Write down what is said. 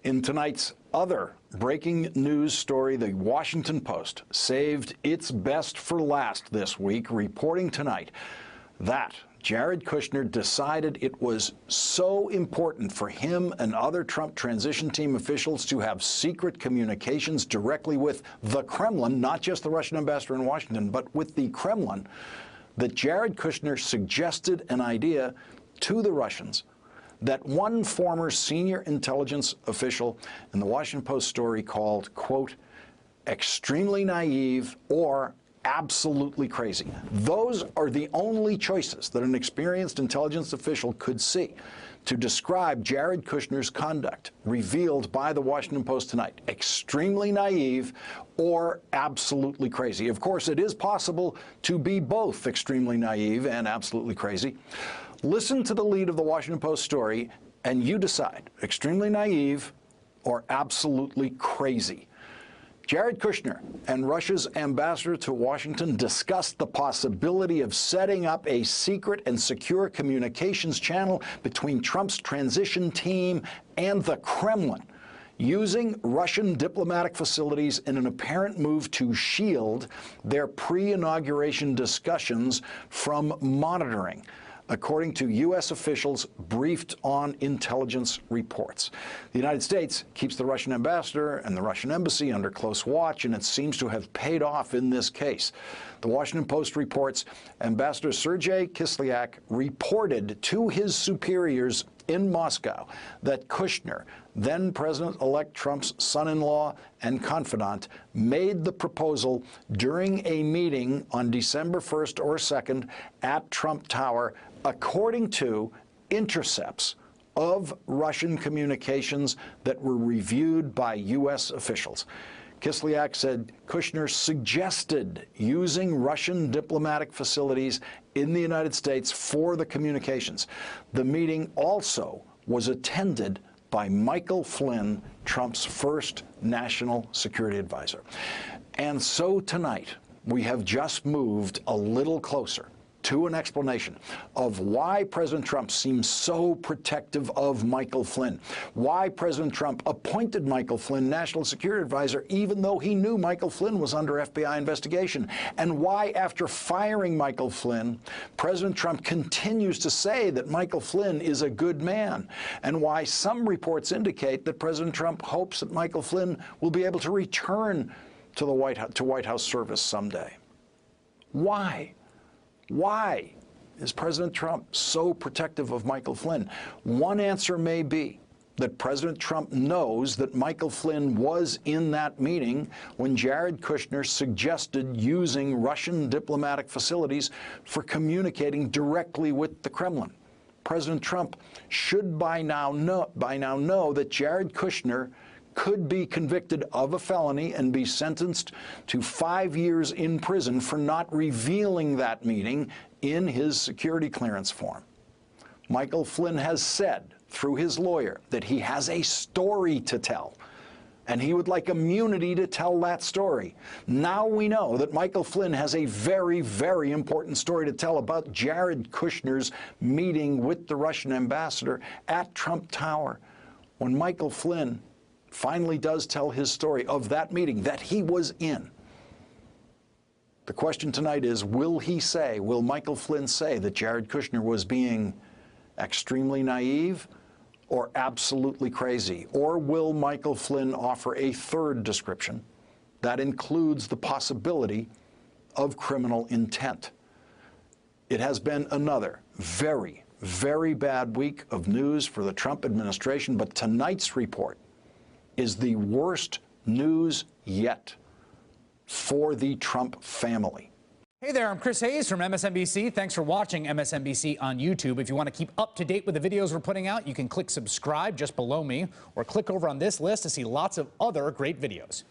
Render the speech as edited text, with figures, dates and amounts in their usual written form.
In tonight's other breaking news story, the Washington Post saved its best for last this week, reporting tonight that Jared Kushner decided it was so important for him and other Trump transition team officials to have secret communications directly with the Kremlin, not just the Russian ambassador in Washington, but with the Kremlin, that Jared Kushner suggested an idea to the Russians that one former senior intelligence official in the Washington Post story called, quote, extremely naive or absolutely crazy. Those are the only choices that an experienced intelligence official could see to describe Jared Kushner's conduct revealed by the Washington Post tonight. Extremely naive or absolutely crazy. Of course, it is possible to be both extremely naive and absolutely crazy. Listen to the lead of the Washington Post story and you decide, extremely naive or absolutely crazy. Jared Kushner and Russia's ambassador to Washington discussed the possibility of setting up a secret and secure communications channel between Trump's transition team and the Kremlin, using Russian diplomatic facilities in an apparent move to shield their pre-inauguration discussions from monitoring, according to U.S. officials briefed on intelligence reports. The United States keeps the Russian ambassador and the Russian embassy under close watch, and it seems to have paid off in this case. The Washington Post reports Ambassador Sergei Kislyak reported to his superiors in Moscow that Kushner, then President-elect Trump's son-in-law and confidant, made the proposal during a meeting on December 1st or 2nd at Trump Tower, according to intercepts of Russian communications that were reviewed by U.S. officials. Kislyak said Kushner suggested using Russian diplomatic facilities in the United States for the communications. The meeting also was attended by Michael Flynn, Trump's first national security advisor. And so tonight, we have just moved a little closer to an explanation of why President Trump seems so protective of Michael Flynn, why President Trump appointed Michael Flynn National Security Advisor even though he knew Michael Flynn was under FBI investigation, and why, after firing Michael Flynn, President Trump continues to say that Michael Flynn is a good man, and why some reports indicate that President Trump hopes that Michael Flynn will be able to return to the White House service someday. Why? Why is President Trump so protective of Michael Flynn? One answer may be that President Trump knows that Michael Flynn was in that meeting when Jared Kushner suggested using Russian diplomatic facilities for communicating directly with the Kremlin. President Trump should by now know that Jared Kushner could be convicted of a felony and be sentenced to 5 years in prison for not revealing that meeting in his security clearance form. Michael Flynn has said through his lawyer that he has a story to tell, and he would like immunity to tell that story. Now we know that Michael Flynn has a very, very important story to tell about Jared Kushner's meeting with the Russian ambassador at Trump Tower. When Michael Flynn finally does tell his story of that meeting that he was in, the question tonight is, will Michael Flynn say that Jared Kushner was being extremely naive or absolutely crazy? Or will Michael Flynn offer a third description that includes the possibility of criminal intent? It has been another very, very bad week of news for the Trump administration, but tonight's report is the worst news yet for the Trump family. Hey there, I'm Chris Hayes from MSNBC. Thanks for watching MSNBC on YouTube. If you want to keep up to date with the videos we're putting out, you can click subscribe just below me, or click over on this list to see lots of other great videos.